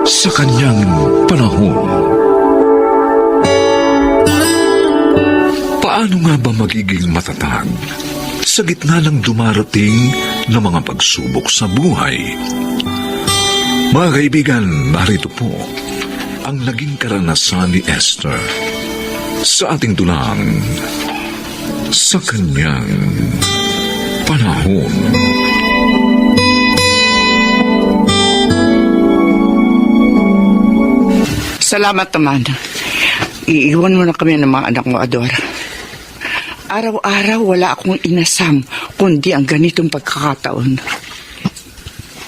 sa kanyang panahon. Paano nga ba magiging matatag sa gitna ng dumarating na mga pagsubok sa buhay? Mga kaibigan, narito po ang naging karanasan ni Esther sa ating dulang sa kanyang panahon. Salamat naman. Iiwan mo na kami ng mga anak mo, Ador. Araw-araw wala akong inasam kundi ang ganitong pagkakataon.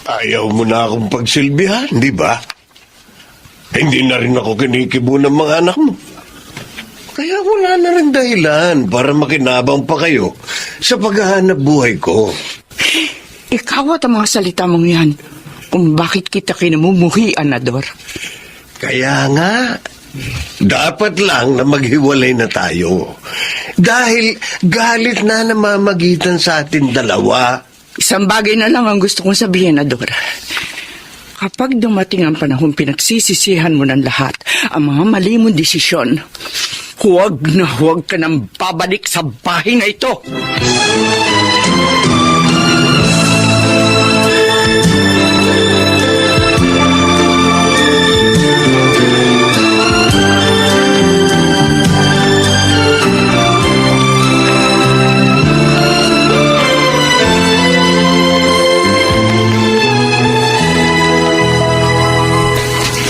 Ayaw mo na akong pagsilbihan, di ba? Hindi na rin ako kinikibo ng mga anak mo. Kaya wala na rin dahilan para makinabang pa kayo sa paghahanap buhay ko. Ikaw at ang mga salita mong yan kung bakit kita kinamumuhian, Ador. Kaya nga, dapat lang na maghiwalay na tayo. Dahil galit na namamagitan sa atin dalawa. Isang bagay na lang ang gusto kong sabihin, Ador. Kapag dumating ang panahon pinagsisisihan mo ng lahat ang mga mali mong desisyon, huwag na huwag ka nang babalik sa bahay na ito.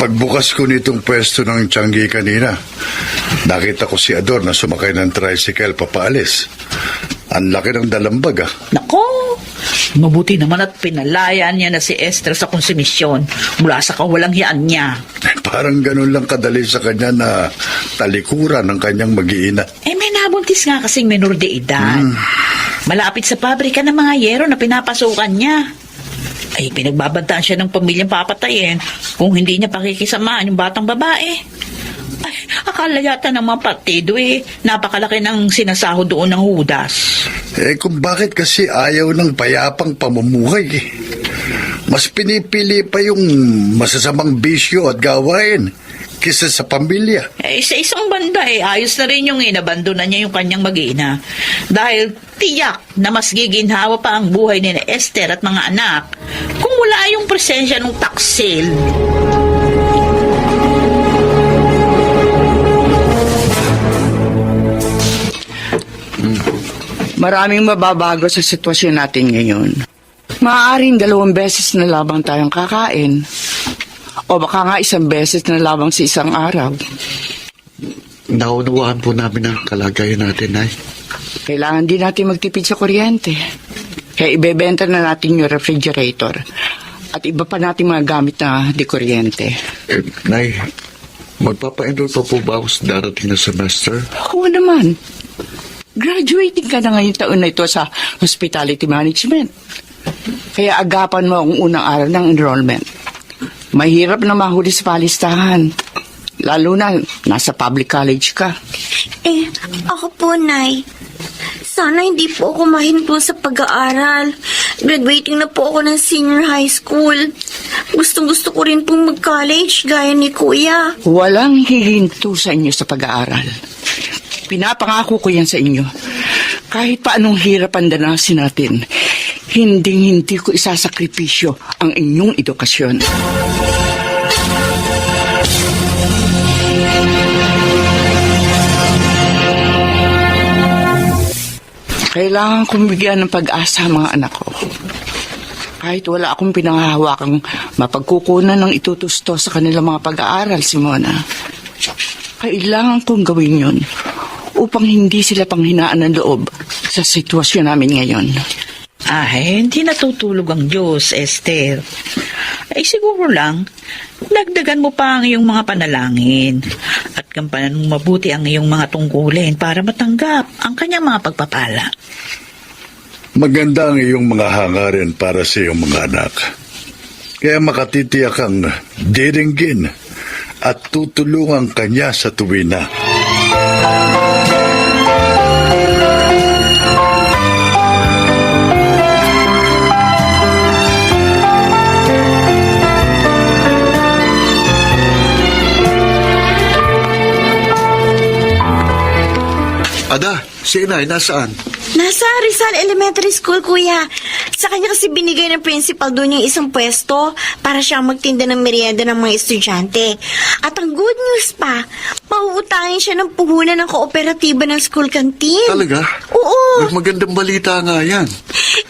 Pagbukas ko nitong pwesto ng Tianggi kanina, nakita ko si Ador na sumakay ng tricycle papaalis. Ang laki ng dalambag, ah. Nako, mabuti naman at pinalayaan niya na si Esther sa konsumisyon mula sa kawalang hiyaan niya. Parang ganun lang kadali sa kanya na talikuran ng kanyang mag-iina. May nabuntis nga kasing menor de edad. Malapit sa pabrika ng mga yero na pinapasukan niya. Pinagbabantaan siya ng pamilyang papatayin kung hindi niya pakikisamahan yung batang babae. Akala yata ng mga partido napakalaki ng sinasahod doon ng hudas. Kung bakit kasi ayaw ng payapang pamumuhay, Mas pinipili pa yung masasamang bisyo at gawain kisa sa pamilya. Sa isang banda ayos na rin yung inabandonan niya yung kanyang mag-ina. Dahil tiyak na mas giginhawa pa ang buhay ni Esther at mga anak kung wala yung presensya ng taksil. Maraming mababago sa sitwasyon natin ngayon. Maaaring 2 beses na labang tayong kakain. O baka nga 1 beses na labang sa isang araw. Naunawaan po namin ang kalagayan natin, Nay. Kailangan din natin magtipid sa kuryente. Kaya ibebenta na natin yung refrigerator. At iba pa natin mga gamit na di kuryente. Nay, magpapa-enroll pa po ba ako sa darating na semester? Oo naman. Graduating ka na ngayong taon na ito sa hospitality management. Kaya agapan mo ang unang araw ng enrollment. Mahirap na mahuli sa palistahan. Lalo na nasa public college ka. Ako po, Nay. Sana hindi po ako mahinto sa pag-aaral. Graduating na po ako ng senior high school. Gustong-gusto ko rin pong mag-college gaya ni Kuya. Walang hihinto sa inyo sa pag-aaral. Pinapangako ko yan sa inyo. Kahit pa anong hirap ang danasin natin, hindi ko isasakripisyo ang inyong edukasyon. Kailangan kong bigyan ng pag-asa ang mga anak ko. Kahit wala akong pinangahawakang mapagkukunan ng itutusto sa kanilang mga pag-aaral, Simona. Kailangan kong gawin yun upang hindi sila panghinaan ng loob sa sitwasyon namin ngayon. Hindi natutulog ang Diyos, Esther. Siguro lang, dagdagan mo pa ang iyong mga panalangin at gampanan mong mabuti ang iyong mga tungkulin para matanggap ang kanyang mga pagpapala. Maganda ang iyong mga hangarin para sa iyong mga anak. Kaya makatitiyak kang diringgin at tutulungan kanya sa tuwina. Ada, si Inay, nasaan? Nasa Rizal Elementary School, kuya. Sa kanya kasi binigay ng principal doon yung isang pwesto para siya magtinda ng merienda ng mga estudyante. At ang good news pa, mauutangin siya ng puhunan ng kooperatiba ng school canteen. Talaga? Oo. May magandang balita nga yan.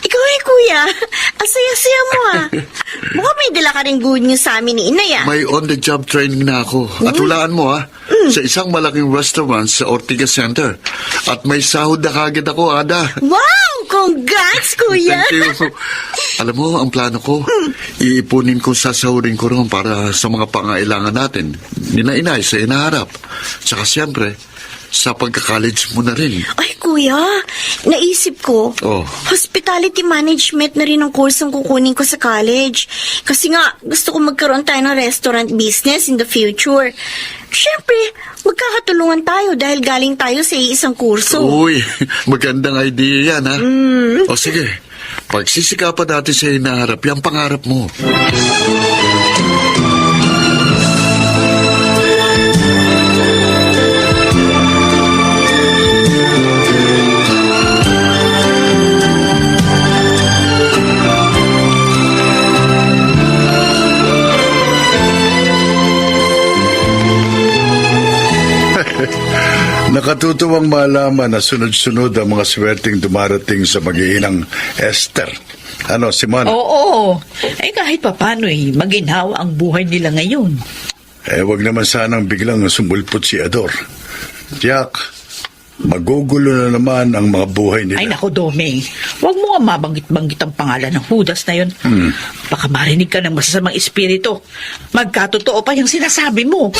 Ikaw kuya. Ang saya-saya mo Mukhang may dala ka rin good news sa amin ni Inay May on-the-job training na ako. At hulaan mo sa isang malaking restaurant sa Ortigas Center. At may sahod na kagad ako, Ada. Wow! Congrats, kuya! Thank you. Alam mo, ang plano ko, iipunin ko, sasahurin ko rin para sa mga pangailangan natin. Nina-inay sa inaharap. Saka siyempre, sa pagka-college mo na rin. Ay, kuya, naisip ko, Oh. hospitality management na rin ang kursong kukunin ko sa college. Kasi nga, gusto ko magkaroon tayo ng restaurant business in the future. Siyempre, magkakatulungan tayo dahil galing tayo sa isang kurso. Uy, magandang idea yan, ha? O sige, pagsisikapan natin sa inaharap, yung pangarap mo. Nakatutuwang malaman na sunod-sunod ang mga swerteng dumarating sa mag-iinang Esther. Ano, si Mana? Oo. Kahit papano maginhawa ang buhay nila ngayon. Wag naman sanang biglang sumbulpot si Ador. Tiyak, magugulo na naman ang mga buhay nila. Ay nako, Domeng. Huwag mo nga mabanggit-banggit ang pangalan ng Judas na yun. Baka marinig ka ng masasamang espiritu. Magkatotoo pa yung sinasabi mo.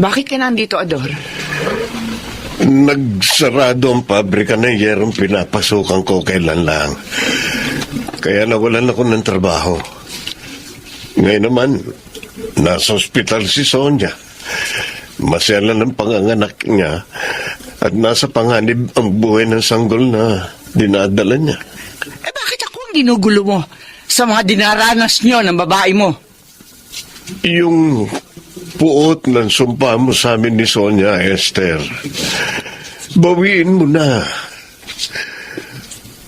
Bakit ka nandito, Ador? Nagsarado ang pabrika ng yerong pinapasukan ko kailan lang. Kaya nawalan ako ng trabaho. Ngayon naman, nasa ospital si Sonia. Masela ng panganganak niya at nasa panganib ang buhay ng sanggol na dinadala niya. Bakit ako ang ginugulo mo sa mga dinaranas nyo ng babae mo? Yung puot ng sumpa mo sa amin ni Sonia, Esther, bawiin mo na.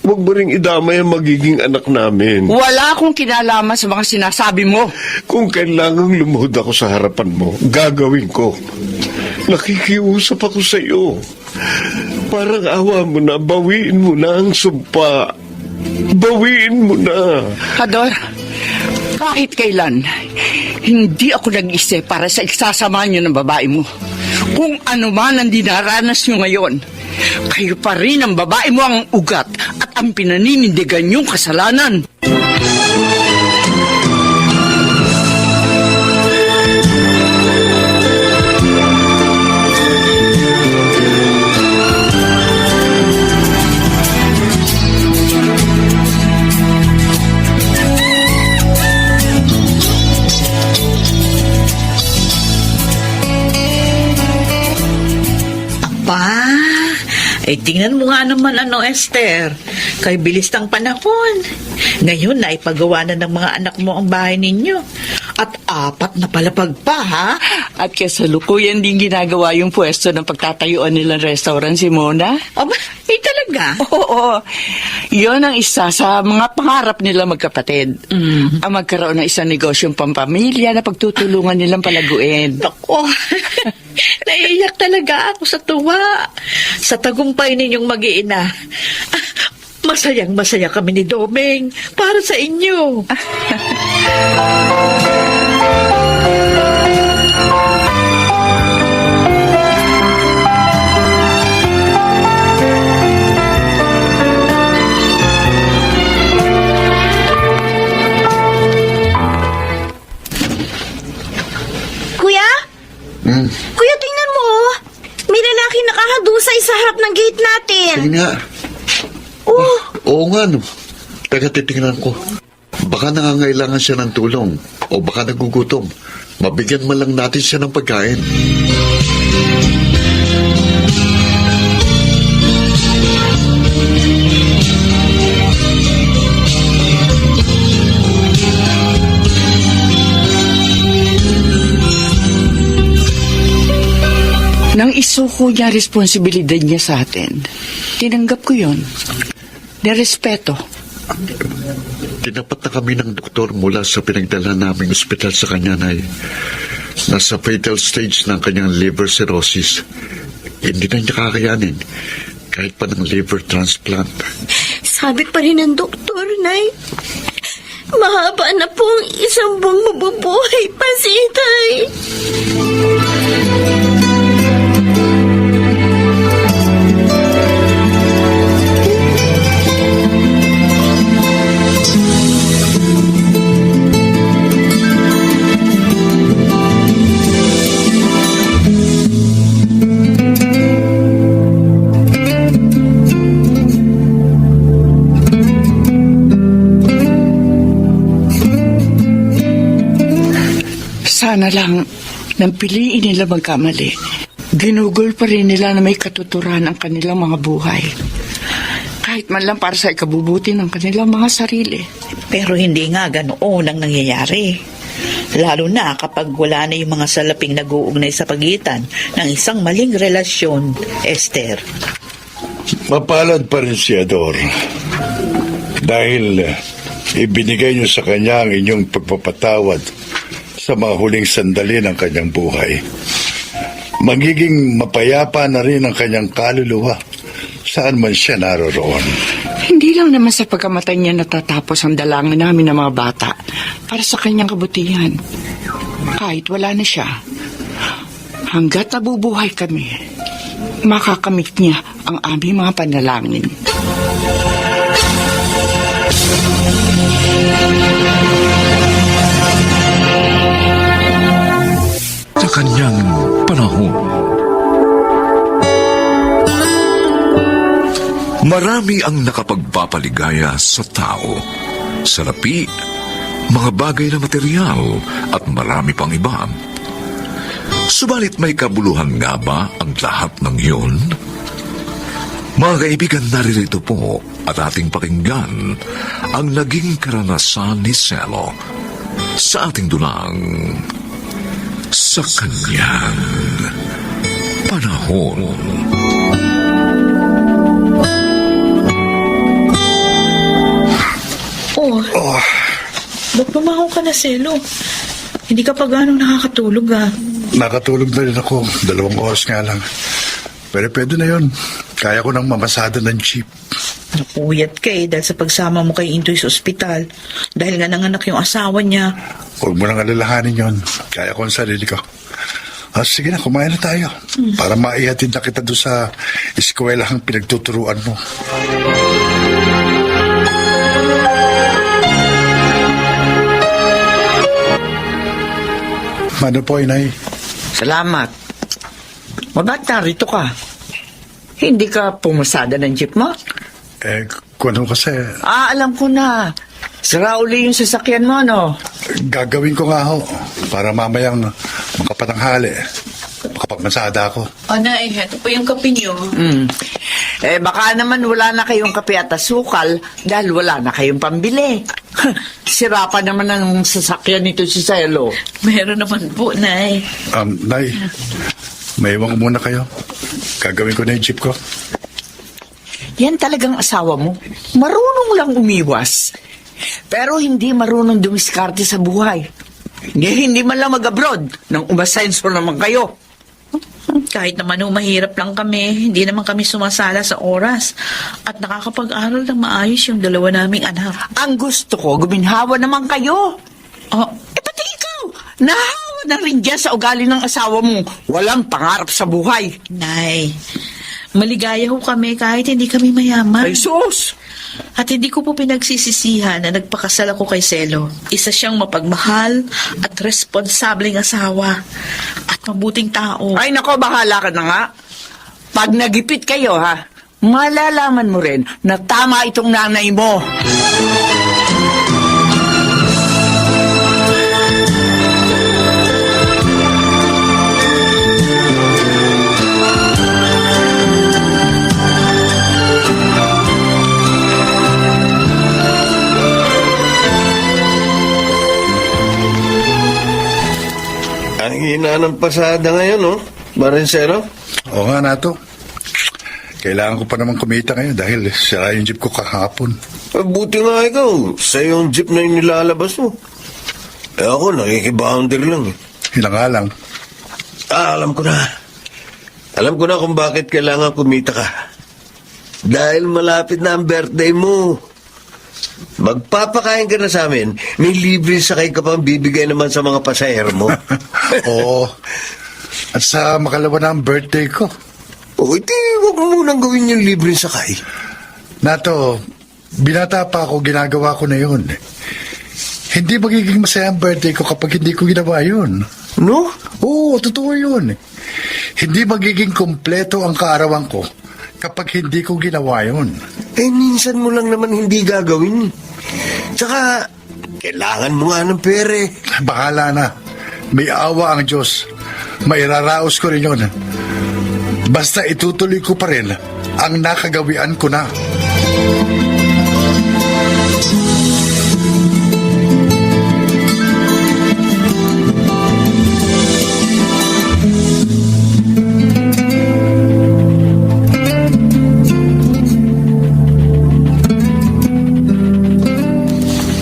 Huwag mo ring idamay ang magiging anak namin. Wala akong kinalaman sa mga sinasabi mo. Kung kailangang lumuhod ako sa harapan mo, gagawin ko. Nakikiusap ako sa iyo. Parang awa mo na, bawiin mo na ang sumpa. Bawiin mo na. Ador, kahit kailan, hindi ako nag-isip para sa iksasama niyo ng babae mo. Kung ano man ang dinaranas niyo ngayon, kayo pa rin ang babae mo ang ugat at ang pinaninindigan niyong kasalanan. Tingnan mo nga naman Esther. Kay bilis ng panahon. Ngayon na ipagawa na ng mga anak mo ang bahay ninyo. At 4 na palapag pa, ha? At kasalukuyan din ginagawa yung pwesto ng pagtatayuan nilang restaurant, si Mona. Aba, talaga? Oo. Yun ang isa sa mga pangarap nila magkapatid. Ang magkaroon ng isang negosyong pampamilya na pagtutulungan nilang palaguin. Ako, naiiyak talaga ako sa tuwa. Sa tagumpay ninyong mag-iina. Masayang-masaya kami ni Domeng para sa inyo. Kuya? Kuya, tingnan mo. May lalaki nakahadusay sa harap ng gate natin. Sige nga. Oh, Oo nga, no. Teka, titingnan ko. Baka nangangailangan siya ng tulong o baka nagugutom. Mabigyan man lang natin siya ng pagkain. Isuko niya responsibilidad niya sa atin. Tinanggap ko yun. Nirespeto. Tinapat na kami ng doktor mula sa pinagdala naming ospital sa kanya, Nay. Nasa fatal stage ng kanyang liver cirrhosis. Hindi na niya kakayanin kahit pa ng liver transplant. Sabi pa rin ng doktor, Nay. Mahaba na po ang isang buwang mabubuhay pa si Itay. Sana lang nang piliin nila magkamali. Ginugol pa rin nila na may katuturan ang kanilang mga buhay. Kahit man lang para sa ikabubuti ng kanilang mga sarili. Pero hindi nga ganoon ang nangyayari. Lalo na kapag wala na yung mga salaping nag-uugnay sa pagitan ng isang maling relasyon, Esther. Mapalad pa rin si Ador. Dahil ibinigay niyo sa kanya ang inyong pagpapatawad sa mga huling sandali ng kanyang buhay. Magiging mapayapa na rin ang kanyang kaluluwa saan man siya naroroon. Hindi lang naman sa pagkamatay niya natatapos ang dalangin namin ng mga bata para sa kanyang kabutihan. Kahit wala na siya, hanggat nabubuhay kami, makakamit niya ang aming mga panalangin. Sa kanyang panahon, marami ang nakapagpapaligaya sa tao. Salapi, mga bagay na material at marami pang iba. Subalit may kabuluhan nga ba ang lahat ng iyon? Mga kaibigan, naririto po at ating pakinggan ang naging karanasan ni Cielo sa ating dunang sa kanyang panahon. Ba't bumangon ka na, Selo? Hindi ka pa ganong nakakatulog, ah. Nakatulog na rin ako. 2 oras nga lang. Pero pwede na yun. Kaya ko nang mamasada ng jeep. Napuyat ka dahil sa pagsama mo kay Intoy sa ospital. Dahil nga nanganak yung asawa niya. Huwag mo nang alalahanin yun. Kaya ko ang sarili ko. Sige na, kumain na tayo. Para maihatid na kita doon sa eskwelahang pinagtuturuan mo. Ano po, Inay? Salamat. Mabat narito ka? Hindi ka pumasada ng jeep mo? Kung ano kasi, Alam ko na. Sira uli yung sasakyan mo, no? gagawin ko nga ho. Para mamayang makapatanghali. Makapagmasada ako. Nay, eto po yung kape niyo. Baka naman wala na kayong kape at asukal dahil wala na kayong pambili. Sira pa naman ang sasakyan nito si Cielo. Meron naman po, Nay. Nay, may iwan ko muna kayo. Gagawin ko na yung jeep ko. Yan talagang asawa mo. Marunong lang umiwas. Pero hindi marunong dumiskarte sa buhay. Hindi man lang mag-abroad nang umasenso naman kayo. Kahit naman mahirap lang kami, hindi naman kami sumasala sa oras. At nakakapag-aral ng maayos yung 2 naming anak. Ang gusto ko, guminhawa naman kayo. Oh, Pati ikaw, nahawa na rin dyan sa ugali ng asawa mo. Walang pangarap sa buhay. Nay, maligaya ho kami kahit hindi kami mayaman. Ay, sus! At hindi ko po pinagsisisihan na nagpakasal ako kay Cielo. Isa siyang mapagmahal at responsableng asawa. At mabuting tao. Ay, nako, bahala ka na nga. Pag nagipit kayo, ha, malalaman mo rin na tama itong nanay mo. Ang hina ng pasada ngayon, oh. Barinsero? Oo nga, Nato. Kailangan ko pa naman kumita ngayon dahil sira yung jeep ko kahapon. Buti nga ikaw. Sa yung jeep na yung nilalabas mo. Ako, nakikibounder lang eh. Ilang nga lang. Alam ko na. Alam ko na kung bakit kailangan kumita ka. Dahil malapit na ang birthday mo. Magpapakain ka na sa amin. May libre sakay ka pang bibigay naman sa mga pasahero mo. Oo. At sa makalawa na ang birthday ko. O, iti, huwag mo munang gawin yung libre sakay. Nato, binata pa ako, ginagawa ko na yun. Hindi magiging masaya ang birthday ko kapag hindi ko ginawa yun. No? Oo, totoo yun. Hindi magiging kumpleto ang kaarawan ko kapag hindi ko ginawa yun. Eh, minsan mo lang naman hindi gagawin. Tsaka, kailangan mo nga ng pere. Bahala na. May awa ang Diyos. Mairaraos ko rin yun. Basta itutuloy ko pa rin ang nakagawian ko na.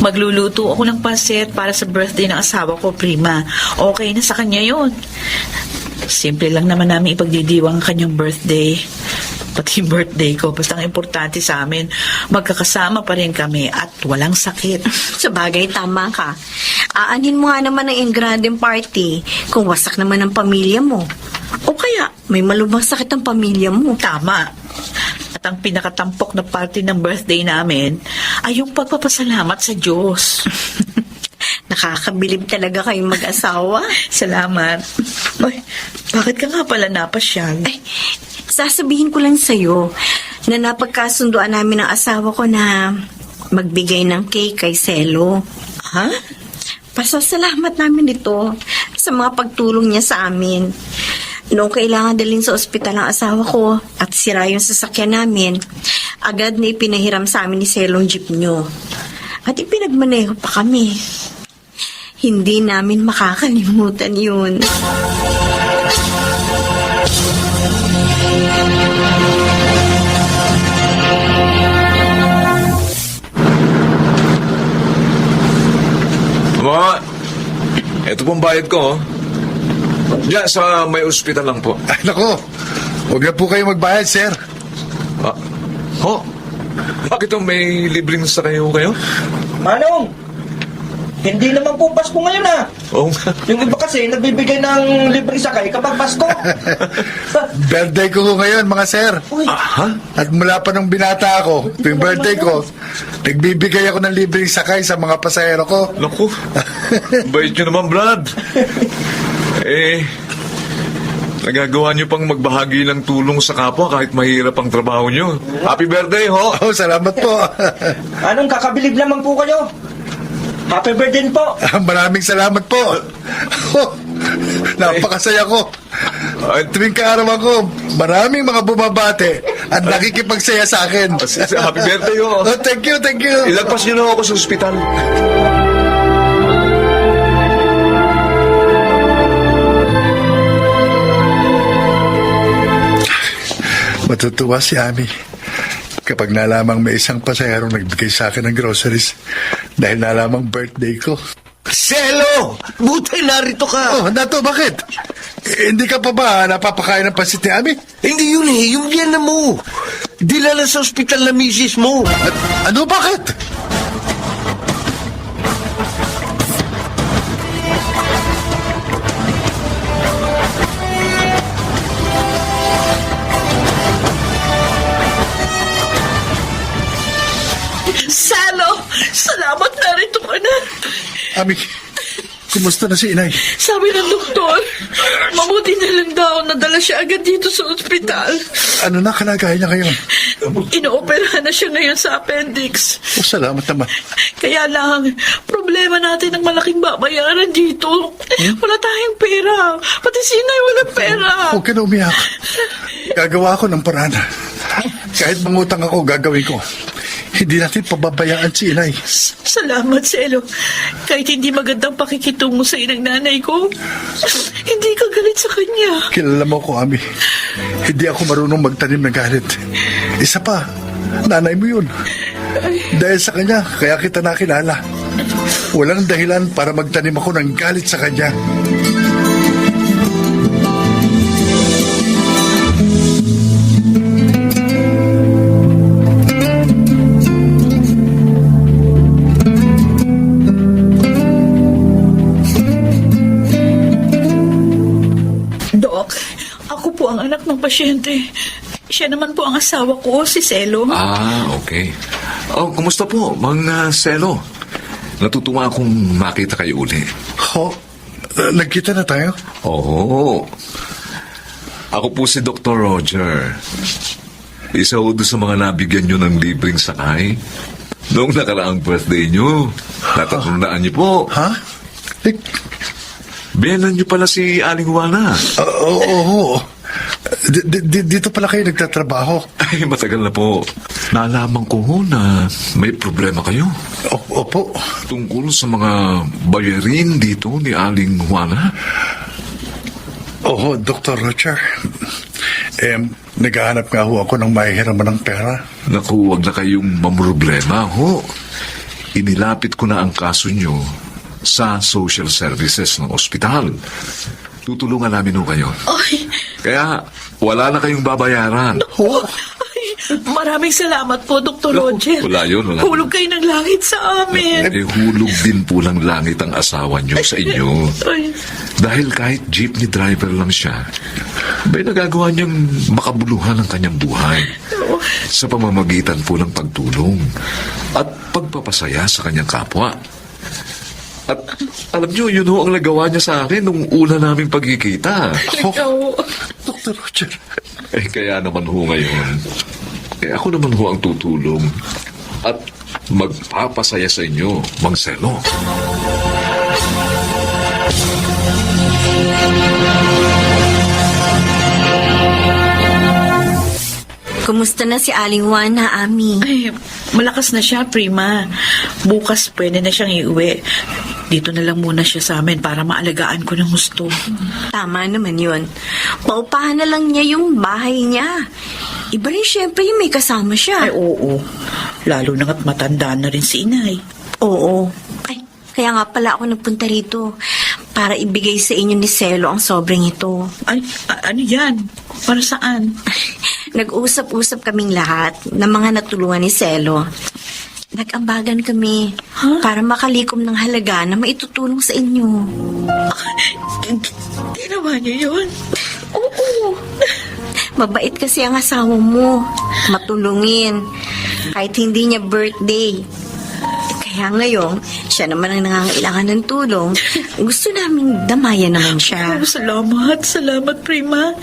Magluluto ako ng pancit para sa birthday ng asawa ko, Prima. Okay na sa kanya yun. Simple lang naman namin ipagdidiwang ang kanyang birthday. Pati yung birthday ko. Basta ang importante sa amin, magkakasama pa rin kami at walang sakit. Sa bagay, tama ka. Aanin mo nga naman ang engrandeng party kung wasak naman ang pamilya mo. O kaya, may malubhang sakit ang pamilya mo. Tama. At ang pinakatampok na party ng birthday namin ay yung pagpapasalamat sa Diyos. Nakakabilib talaga kayong mag-asawa. Salamat. Ay, bakit ka nga pala napasyal? Ay, sasabihin ko lang sa'yo na napagkasunduan namin ng asawa ko na magbigay ng cake kay Selo. Ha? Pasasalamat namin ito sa mga pagtulong niya sa amin. Noong kailangan dalhin sa ospital ang asawa ko at sira yung sasakyan namin, agad na ipinahiram sa amin ni Selo ang jeep nyo. At ipinagmaneho pa kami. Hindi namin makakalimutan yun. Mga, ito pong bayad ko, oh. Diyan sa may ospital lang po. Ay, nako. Huwag na po kayo magbayad, sir. Ah, ho? Bakit may libreng sakayo kayo? Manong! Hindi naman po Pasko ngayon ah. Oo. Yung iba kasi nagbibigay ng libreng sakay kapag Pasko. Birthday ko ngayon, mga sir. Uy, Ha? At mula pa nung binata ako, tuwing birthday ko, nagbibigay ako ng libreng sakay sa mga pasahero ko. Naku, bait nyo naman, Brad. Nagagawa nyo pang magbahagi ng tulong sa kapwa kahit mahirap ang trabaho nyo. Happy birthday, ho! Oh, salamat po. anong kakabilib lamang po kayo? Happy birthday po. Maraming salamat po. Oh, napakasaya ko. Tuwing kaarawan ko, maraming mga bumabate at nakikipagsaya sa akin. Happy birthday, ho! Oh, thank you, thank you. Ilagpas nyo na ako sa ospital. Matutuwa si Ami kapag nalamang may isang pasaherong nagbigay sa akin ng groceries dahil nalamang birthday ko. Selo! Buti narito ka! Oh, Nato, bakit? Hindi ka pa ba napapakain ng pansit ni Ami? Hindi yun eh, yung biyan na mo. Dilala sa ospital na misis mo. Ano, bakit? Salo! Salamat na rito ka na. Ami, kumusta na si inay? Sabi ng doktor, mabuti na lang daw nadala siya agad dito sa ospital. Ano na kalagayan niya ngayon? Inooperahan na siya ngayon sa appendix. Oh, salamat naman. Kaya lang, problema natin ang malaking babayaran dito. Wala tayong pera. Pati si Inay walang pera. Huwag ka na umiyak. Gagawa ko ng paraan. Kahit mangutang ako, gagawin ko. hindi natin pababayaan si inay. Salamat, Selo. Kahit hindi magandang pakikitungo sa inang nanay ko, hindi ka galit sa kanya. Kilala mo ko, Ami. Hindi ako marunong magtanim ng galit. Isa pa, nanay mo yun. Dahil sa kanya, kaya kita nakilala. Walang dahilan para magtanim ako ng galit sa kanya. Dok, ako po ang anak ng pasyente. Siya naman po ang asawa ko, si Selo. Okay. Oh, kumusta po, Mang Selo? Natutuwa akong makita kayo uli. Ho, nagkita na tayo? Oo. Ako po si Dr. Roger. Isa ho doon sa mga nabigyan nyo ng libreng sakay. Noong nakaraang birthday nyo. Natatandaan niyo po. Ha? Eh, Biyanan nyo pala si Aling Juana. Oo. Dito pala kayo nagtatrabaho. Ay, matagal na po. Naalaman ko ho na may problema kayo. Opo. Tungkol sa mga bayarin dito ni Aling Juana. Oo, Dr. Roger. Naghahanap nga ho ako ng mahihiraman ng pera. Naku, wag na kayong mamroblema ho. Inilapit ko na ang kaso nyo sa social services ng ospital. Tutulungan namin ho kayo. Ay, Kaya wala na kayong babayaran. ay, maraming salamat po, Dr. Roger. Wala yun, wala. Hulog kayo ng langit sa amin. Eh, hulog din po lang langit ang asawa nyo sa inyo. Ay, Dahil kahit jeepney driver lang siya, may nagagawa niyang makabuluhan ang kanyang buhay sa pamamagitan po ng pagtulong at pagpapasaya sa kanyang kapwa. At alam niyo, yun ho ang nagawa niya sa akin nung una naming pagkikita. ikaw. Dr. Roger. Eh, kaya naman ho ngayon, ako naman ho ang tutulong at magpapasaya sa inyo, Mang Selo. Kumusta na si Aling Juana, Ami? Ay, malakas na siya, Prima. Bukas pwede na siyang iuwi. Dito na lang muna siya sa amin para maalagaan ko ng gusto. Tama naman yun. Paupahan na lang niya yung bahay niya. Iba rin syempre yung may kasama siya. Ay, oo. Lalo na nga't matanda na rin si inay. Oo. Ay, kaya nga pala ako nagpunta rito para ibigay sa inyo ni Selo ang sobrang ito. Ay, ano yan? Para saan? Nag-usap-usap kaming lahat ng mga natulungan ni Selo. Nag-ambagan kami para makalikom ng halaga na maitutulong sa inyo. Ginawa niyo yun? Oo. Mabait kasi ang asawa mo. Matulungin. Kahit hindi niya birthday. Kaya ngayon, siya naman ang nangangailangan ng tulong. Gusto naming damayan naman siya. Oh, salamat, Prima.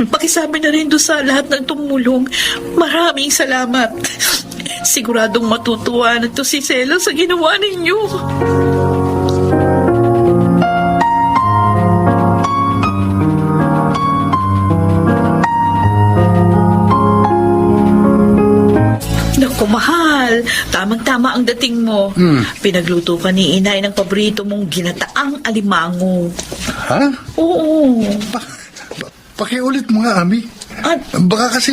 Pakisabi na rin doon sa lahat ng tumulong. Maraming salamat. Siguradong matutuwa na to si Selo sa ginawa ninyo. Naku, mahal. Tamang-tama ang dating mo. Pinagluto ka ni inay ng paborito mong ginataang alimango. Ha? Oo. Pakiulit mo nga, Ami. At Baka kasi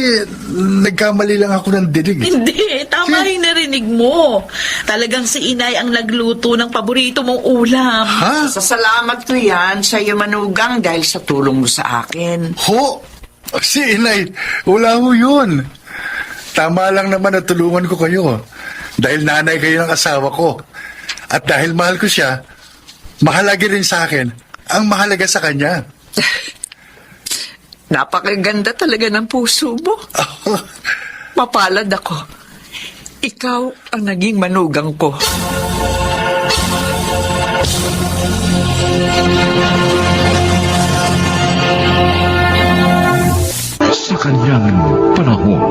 nagkamali lang ako ng dilig. hindi, tama yung narinig mo. Talagang si inay ang nagluto ng paborito mong ulam. Ha? Sasalamat ko yan sa iyo, Manugang, dahil sa tulong mo sa akin. Ho! Si inay, wala ho yun. Tama lang naman na tulungan ko kayo. Dahil nanay kayo ng asawa ko. At dahil mahal ko siya, mahalaga rin sa akin ang mahalaga sa kanya. Napakaganda talaga ng puso mo. Mapalad ako. Ikaw ang naging manugang ko. Sa kanyang panahon,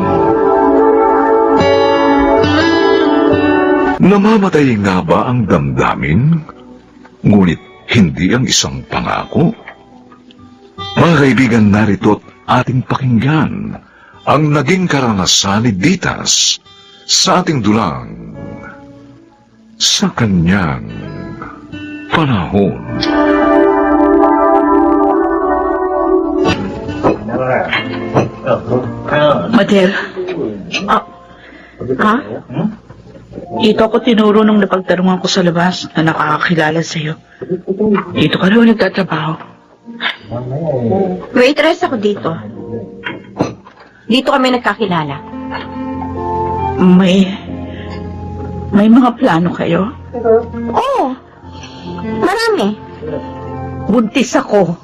namamatay nga ba ang damdamin? Ngunit hindi ang isang pangako. Mga kaibigan, narito't ating pakinggan ang naging karanasan ni Ditas sa ating dulang sa kanyang panahon. Madel. Ha? Dito ako tinuro nung napagtanungan ko sa labas na nakakakilala sa'yo. Dito ka raw nagtatrabaho. Waitress ako dito. Dito kami nagkakilala. May mga plano kayo? Oo. Marami. Buntis ako.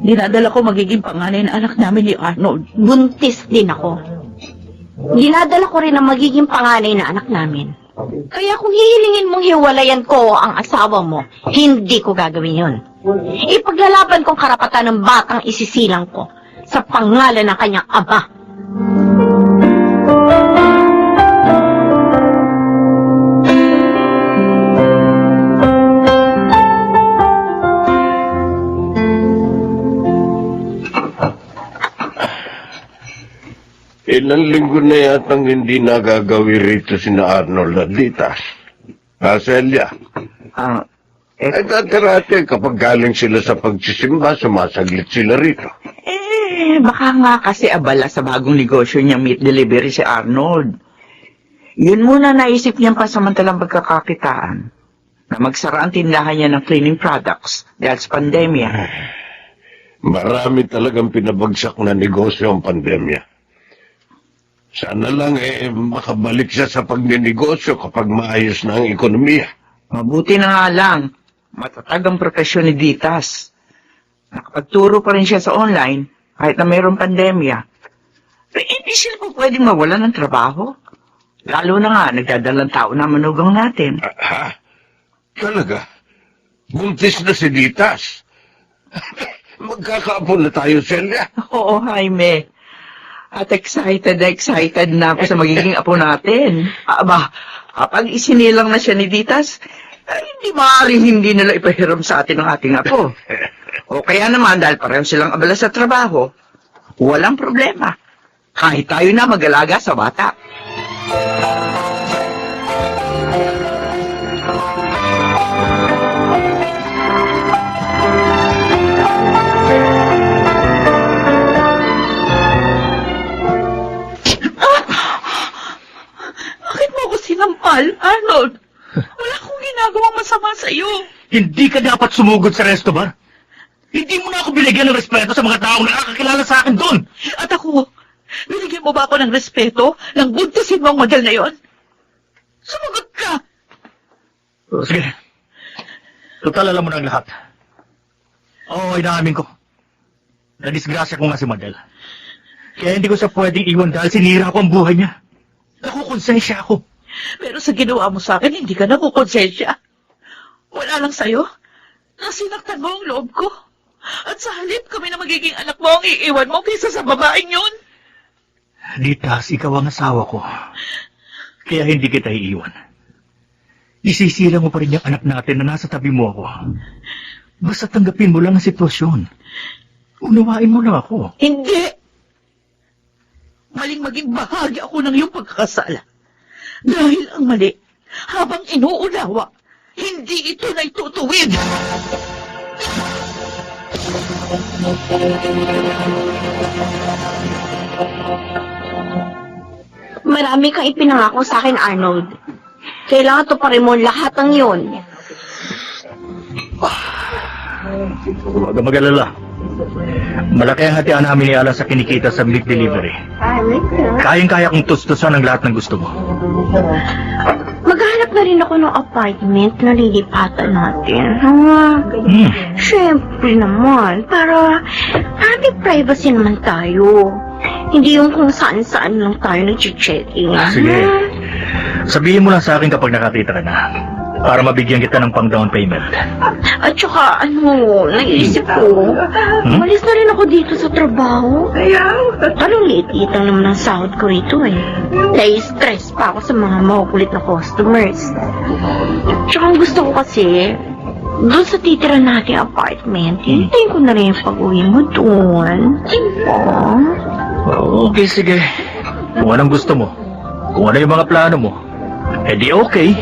Dinadala ko magiging panganay na anak namin ni Arnold. Buntis din ako. Dinadala ko rin ang magiging panganay na anak namin. Kaya kung hihilingin mong hiwalayan ko ang asawa mo, hindi ko gagawin yun. Ipaglalaban kong karapatan ng batang isisilang ko sa pangalan ng kanyang ama. Ilang linggo na yatang hindi nagagawi rito sina Arnold at Ditas. Celia. Dati-rati kapag galing sila sa pagsisimba, sumasaglit sila rito. Baka nga kasi abala sa bagong negosyo niyang meat delivery si Arnold. Yun muna naisip niyang pasamantalang pagkakakitaan na magsara ang tindahan niya ng cleaning products dahil sa pandemya. Marami talagang pinabagsak na negosyo ang pandemya. Sana lang makabalik siya sa pagninegosyo kapag maayos na ang ekonomiya. Mabuti na nga lang, matatag ang profesyon ni Ditas. Nakapagturo pa rin siya sa online kahit na mayroong pandemya. Pero hindi sila po pwedeng mawalan ng trabaho. Lalo na nga, nagdadalang tao na manugang natin. Ha? Talaga? Buntis na si Ditas. Magkakaapo na tayo, Celia. Oo, Jaime. At excited na ako sa magiging apo natin. Aba, kapag isinilang na siya ni Ditas, hindi maaaring hindi nila ipahiram sa atin ang ating apo. O kaya naman, dahil pareho silang abala sa trabaho, walang problema. Kahit tayo na mag-alaga sa bata. Bakit mo ako sinampal, Arnold? Wala akong ginagawang masama sa'yo. Hindi ka dapat sumugod sa resto bar. Hindi mo na ako binigyan ng respeto sa mga taong nakakakilala sa akin doon. At ako, binigyan mo ba ako ng respeto ng buntisin mo ang model na yon? Sumagot ka! Sige. Total, alam mo na ang lahat. Oo, inaamin ko. Nadisgrasya ko nga si Madel. Kaya hindi ko siya pwedeng iwan dahil sinira ko ang buhay niya. Nakukonsensya ako. Pero sa ginawa mo sa akin, hindi ka nakukonsensya. Wala lang sa'yo. Nasinaktan mo ang loob ko. At sa halip kami na magiging anak mo ang iiwan mo kaysa sa babaeng yun. Ditas, ikaw ang asawa ko. Kaya hindi kita iiwan. Isisira mo pa rin yung anak natin na nasa tabi mo ako. Basta tanggapin mo lang ang sitwasyon. Unawain mo lang ako. Hindi! Maling maging bahagi ako ng iyong pagkakasala. Dahil ang mali, habang inuunawa, hindi ito na itutuwid. Marami kang ipinangako sa akin, Arnold. Kailangan to pa rin mo lahat ng yun. Huwag kang mag-alala. Malaki ang hatian namin ni Alan sa kinikita sa milk delivery. Kayang-kaya kong tustusan ang lahat ng gusto mo. Maghanap na rin ako ng apartment na lilipatan natin. Siyempre naman, para may privacy naman tayo. Hindi yung kung saan-saan lang tayo nag-check-in. Sige. Sabihin mo lang sa akin kapag nakakita ka na. Para mabigyan kita ng pang-down payment. At saka, naisip ko, umalis na rin ako dito sa trabaho. Anong liit-liit lang naman ang sahod ko rito eh. Nai-stress pa ako sa mga makukulit na customers. Tsaka ang gusto ko kasi, doon sa titira nating apartment, hintayin ko na rin yung pag-uwi mo doon. Diba? Okay, sige. Kung anong gusto mo. Kung ano yung mga plano mo, edi okay.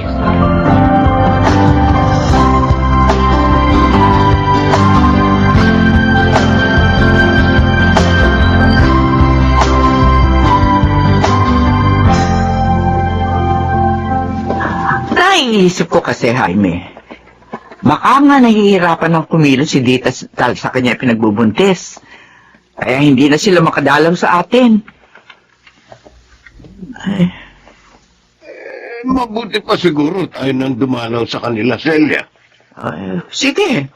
Naiisip ko kasi, Jaime, baka nga nahihirapan ng kumilos si Dita dahil sa kanya pinagbubuntis. Kaya hindi na sila makadalaw sa atin. Mabuti pa siguro tayo nang dumanaw sa kanila, Celia. Sige.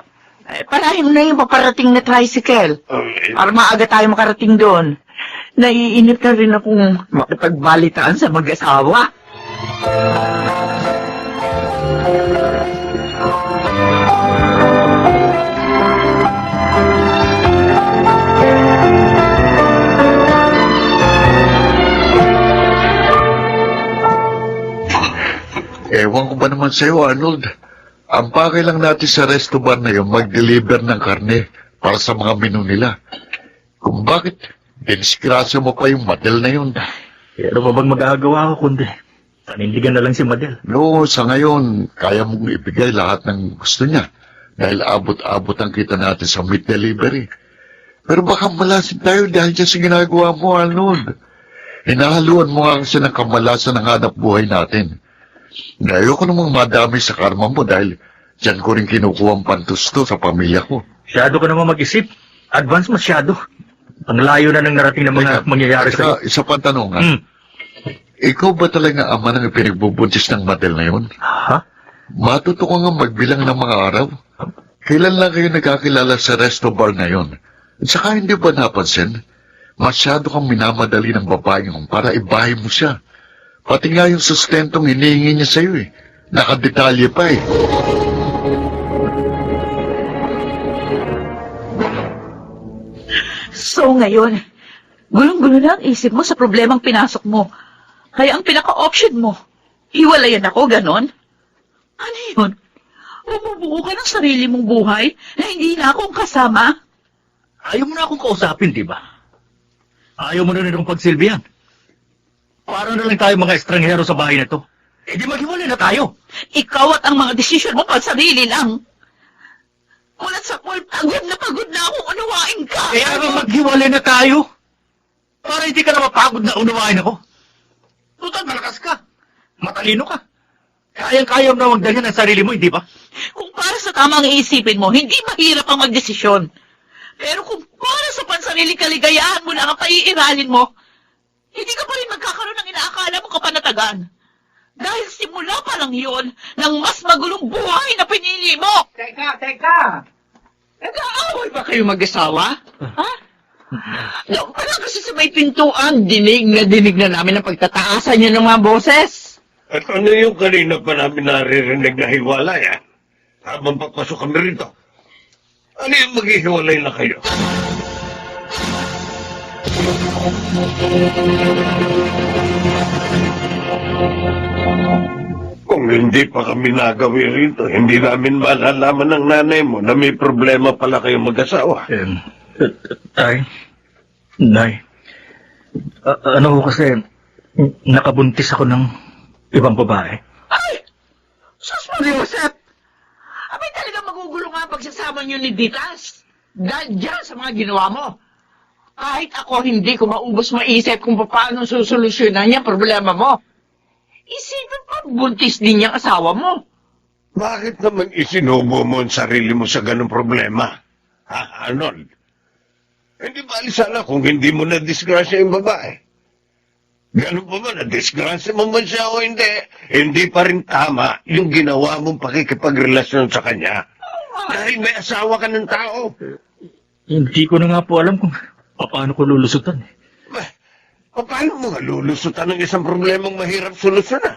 Parahin mo na yung paparating na tricycle. Ay, Para maaga tayo makarating doon. Naiinip na rin akong makipagbalitaan sa mag-asawa. Ewan ko ba naman sa'yo, Arnold? Ang pakay lang natin sa resto bar na yun, mag-deliver ng karne para sa mga menu nila. Kung bakit, dinisgrasya mo pa yung Madel na yun. Pero ba bang magagawa ko kundi panindigan na lang si Madel? No, sa ngayon, kaya mong ibigay lahat ng gusto niya. Dahil abot-abot ang kita natin sa meat delivery. Pero baka malasin tayo dahil dyan sa ginagawa mo, Arnold. Hinahaluan mo nga kasi ng kamalasan ng hanap buhay natin. Ayoko namang madami sa karma mo dahil dyan ko rin kinukuha ang pantusto sa pamilya ko. Masyado ka naman mag-isip. Advance masyado. Ang layo na ng narating na mga mangyayari Saka, sa'yo. isa pang tanong, ha? Hmm. Ikaw ba talaga ama ng pinagbubuntis ng Madel na yun? Ha? Matuto ka nga magbilang ng mga araw. Kailan lang kayo nagkakilala sa resto bar na yun? At saka hindi ba napansin? Masyado kang minamadali ng babae yun para ibahin mo siya. Pati nga yung sustentong hinihingi niya sa'yo eh. Nakadetalye pa eh. So ngayon, gulong-gulo na ang isip mo sa problemang pinasok mo. Kaya ang pinaka-option mo, hiwalayan ako, ganon? Ano yun? Bumubuo ka ng sarili mong buhay na hindi na akong kasama? Ayaw mo na akong kausapin, di ba? Ayaw mo na rin akong pagsilbihan. Para na lang tayo mga estranghero sa bahay na to. Eh di maghiwalay na tayo. Ikaw at ang mga desisyon mo pang sarili lang. Mulat sa pool, pagod na akong unawain ka. Kaya nga maghiwalay na tayo. Para hindi ka na mapagod na unawain ako. Tutal, malakas ka. Matalino ka. Kayang-kaya mo na magdalyan ang sarili mo, hindi ba? Kung para sa tamang iisipin mo, hindi mahirap ang magdesisyon. Pero kung para sa pansarili kaligayahan mo lang ang paiiralin mo, hindi ka pa rin magkakaroon ng inaakala mong kapanatagan. Dahil simula pa lang yun ng mas magulong buhay na pinili mo. Teka! Nag-aaway ba kayo mag-asawa? Ha? Doon pa lang kasi sa may pintuan, dinig na namin ang pagtataasan niyo ng mga boses. At ano yung kanina pa namin naririnig na hiwalay, ha? Habang papasok kami rito. Ano yung maghihiwalay na kayo? Kung hindi pa kami nagawi rito, hindi namin malalaman ng nanay mo na may problema pala kayong mag-asawa. Tay, Nay, ano ko kasi, nakabuntis ako ng ibang babae. Ay! Sus Mariosep! Abay talaga magugulo nga ang pagsasama niyo ni Ditas. Dahil dyan sa mga ginawa mo. Kahit ako hindi ko maubos maisip kung paano susolusyonan niya problema mo. Isipin pa, buntis din niyang asawa mo. Bakit naman isinubo mo ang sarili mo sa ganong problema? Ha, Arnold? Hindi ba alisala kung hindi mo na-disgrasya yung babae? Ganun pa ba, na-disgrasya mo man siya o hindi? Hindi pa rin tama yung ginawa mong pakikipagrelasyon sa kanya. Dahil may asawa ka ng tao. Hindi ko na nga po alam kung paano ko lulusutan. Paano mo nga lulusutan ng isang problemang mahirap solusyonan?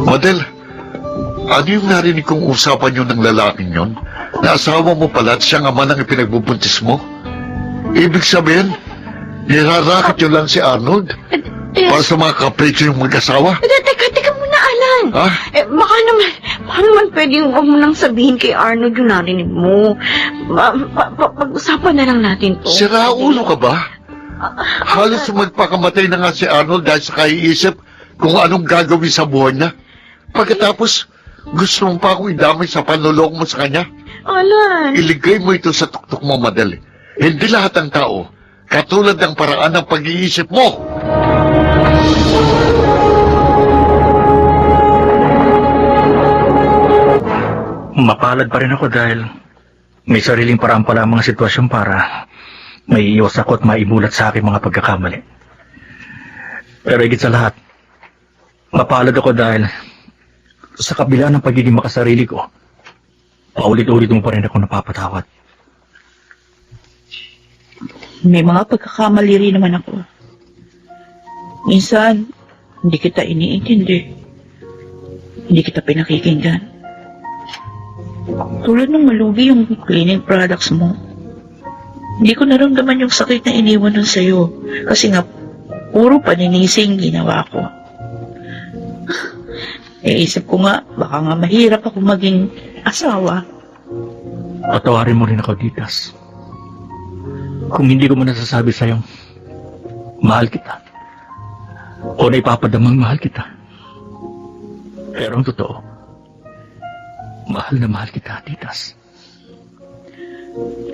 Madel, ano yung narinig kong usapan yun ng lalaking yun? na asawa mo pala at siyang ama ng ipinagbubuntis mo? Ibig sabihin, nirarakit yun lang si Arnold para sa mga kapritsyo yung mag-asawa? Teka muna, Alan. Ha? Baka naman pwedeng huwag mo nang sabihin kay Arnold yung narinig mo. Pag-usapan na lang natin to. Sira ulo ka ba? Halos magpakamatay na nga si Arnold dahil sa kaiisip kung anong gagawin sa buhay niya. Pagkatapos, gusto mo pa akong idamay sa panluloko mo sa kanya? Alan. Iligay mo ito sa tuktok mo, Madel. Hindi lahat ng tao katulad ng paraan ng pag-iisip mo. Mapalad pa rin ako dahil may sariling paraan pala ang mga sitwasyon para may iwas ako at maibulat sa aking mga pagkakamali. Pero higit sa lahat, mapalad ako dahil sa kabila ng pagiging makasarili ko, paulit-ulit mo pa rin ako napapatawad. May mga pagkakamali rin naman ako. Minsan, hindi kita iniintindi. Hindi kita pinakikinggan. Tulad ng malugi yung cleaning products mo. Hindi ko naramdaman yung sakit na iniwan nun sa'yo. Kasi nga, puro paninising ginawa ko. Isip ko nga, baka nga mahirap ako maging asawa. Patawarin mo rin ako, Ditas. Kung hindi ko mo nasasabi sa'yo, mahal kita. O naipapadamang mahal kita. Pero ang totoo, mahal na mahal kita, Titas.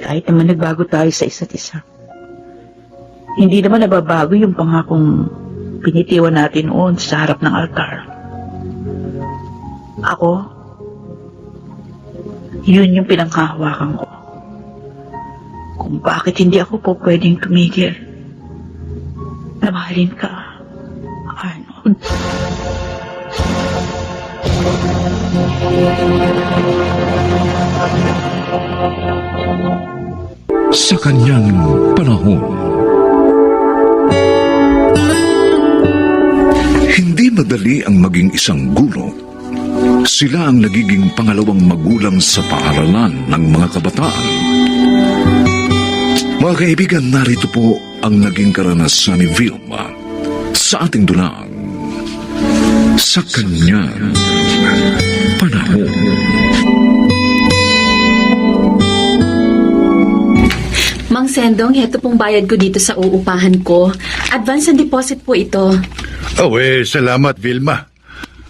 Kahit naman nagbago tayo sa isa't isa. Hindi naman nababago yung pangakong pinitiwan natin noon sa harap ng altar. Ako, yun yung pinanghahawakan ko. Kung bakit hindi ako po pwedeng tumigil na mahalin ka, Arnold. Sa kanyang panahon, hindi madali ang maging isang guro. Sila ang nagiging pangalawang magulang sa paaralan ng mga kabataan. Mga kaibigan, narito po ang naging karanasan ni Vilma sa ating dulang. Sa kanyang panahon. Mang Sendong, heto pong bayad ko dito sa uupahan ko. Advance and deposit po ito. Oh, salamat, Vilma.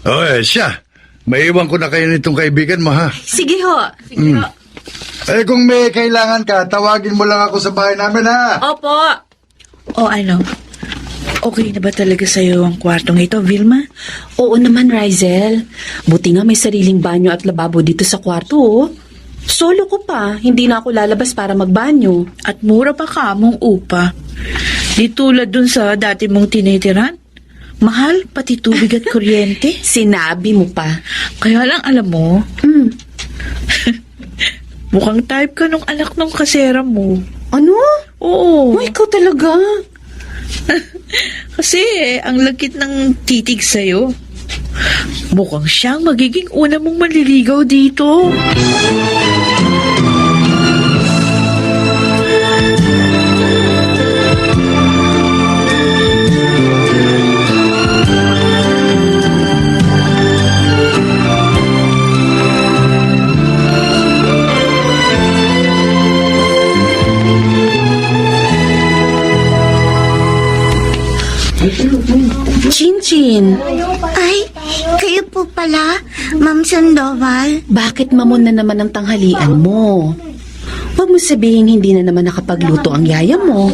Oh, siya. Maiwan ko na kayo nitong kaibigan mo, ha? Sige ho. Sige ho. Kung may kailangan ka, tawagin mo lang ako sa bahay namin, ha? Opo. O ano, okay na ba talaga sa'yo ang kwartong ito, Vilma? Oo naman, Rizel. Buti nga may sariling banyo at lababo dito sa kwarto, oh. Solo ko pa. Hindi na ako lalabas para magbanyo. At mura pa ka mong upa. Di tulad dun sa dati mong tinitiran. Mahal, pati tubig at kuryente. Sinabi mo pa. Kaya lang alam mo, mukhang type ka nung anak nung kasera mo. Ano? Oo. Oh, ikaw talaga. Kasi ang lagkit ng titig sa'yo. Mukhang siyang magiging una mong manliligaw dito. Chinchin, Ay, kayo po pala, Ma'am Sandoval. bakit mamon na naman ang tanghalian mo? Huwag mo sabihin hindi na naman nakapagluto ang yaya mo.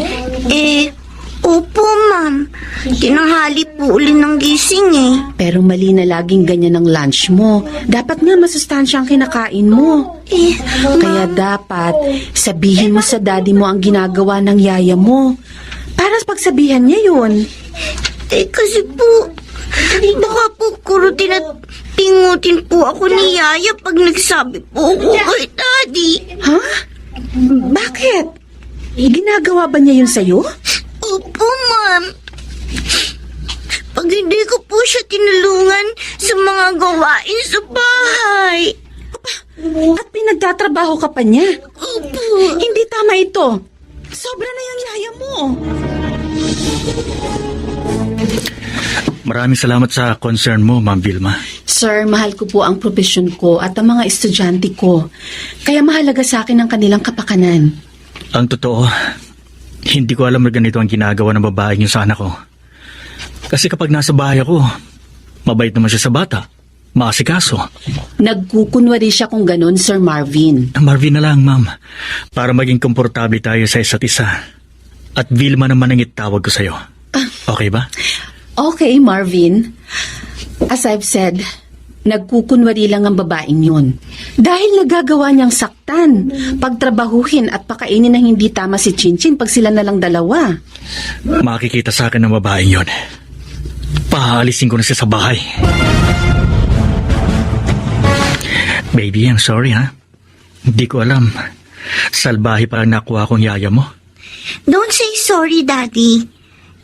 Opo, Ma'am. Tinanghali po uli ng gising eh. Pero mali na laging ganyan ang lunch mo. Dapat nga masustansya ang kinakain mo. Kaya dapat sabihin mo sa daddy mo ang ginagawa ng yaya mo. Para pagsabihan niya yun. Kasi po, baka po kurutin at tingutin po ako ni Yaya pag nagsabi po ako kay Daddy. Ha? Bakit? Ginagawa ba niya yun sa'yo? Opo, Ma'am. Pag hindi ko po siya tinulungan sa mga gawain sa bahay, At pinagtatrabaho ka pa niya. Opo. Hindi tama ito. Sobra na yung yaya mo. Maraming salamat sa concern mo, Ma'am Vilma. Sir, mahal ko po ang profesyon ko at ang mga estudyante ko. Kaya mahalaga sa akin ang kanilang kapakanan. Ang totoo, hindi ko alam na ganito ang ginagawa ng babae niyo sa anak ko. Kasi kapag nasa bahay ako, mabait naman siya sa bata. Maasikaso. Nagkukunwari siya kung ganon, Sir Marvin. Marvin na lang, ma'am. Para maging komportable tayo sa isa't isa. At Vilma naman ang itawag ko sa'yo. Okay ba? Okay, Marvin. As I've said, nagkukunwari lang ang babaeng yun. Dahil nagagawa niyang saktan, pagtrabahuhin at pakainin na hindi tama si Chinchin pag sila na lang dalawa. Makikita sa akin ng babaeng yun. Paalisin ko na siya sa bahay. Baby, I'm sorry ha. Hindi ko alam. Salbahe parang nakuha kong yaya mo. Don't say sorry, Daddy.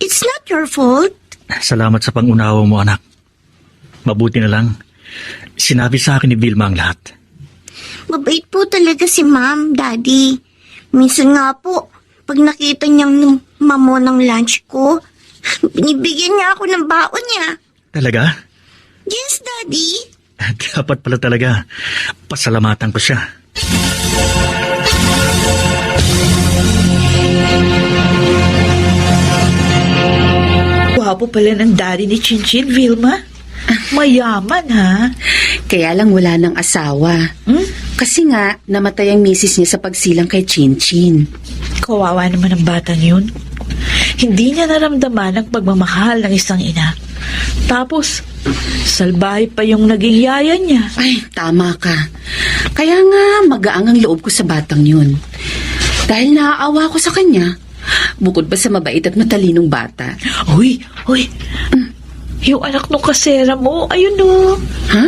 It's not your fault. Salamat sa pangunawa mo, anak. Mabuti na lang. Sinabi sa akin ni Vilma ang lahat. Mabait po talaga si Ma'am, Daddy. Minsan nga po, pag nakita niyang mamo ng lunch ko, binibigyan niya ako ng baon niya. Talaga? Yes, Daddy. Dapat pala talaga. Pasalamatan ko siya. Gwapo pala ng daddy ni Chinchin, Vilma. Mayaman, ha? Kaya lang wala ng asawa. Kasi nga, namatay ang misis niya sa pagsilang kay Chinchin. Kawawa naman ang batang yun. Hindi niya naramdaman ang pagmamahal ng isang ina. Tapos, salbahe pa yung naging yaya niya. Ay, tama ka. Kaya nga, magaang ang loob ko sa batang yun. Dahil naaawa ko sa kanya, bukod pa sa mabait at matalinong bata. Uy! Yung anak nung kasera mo, ayun o. Ha?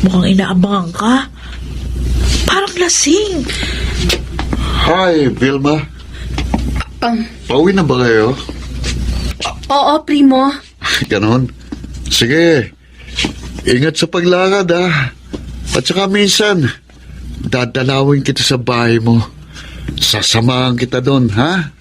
Mukhang inaabangan ka. Parang lasing. Hi, Vilma. Pauwi na ba kayo? Oo, Primo. Ganon. Sige. Ingat sa paglakad, ha. At saka minsan, dadalawin kita sa bahay mo. Sasamahan kita doon, ha?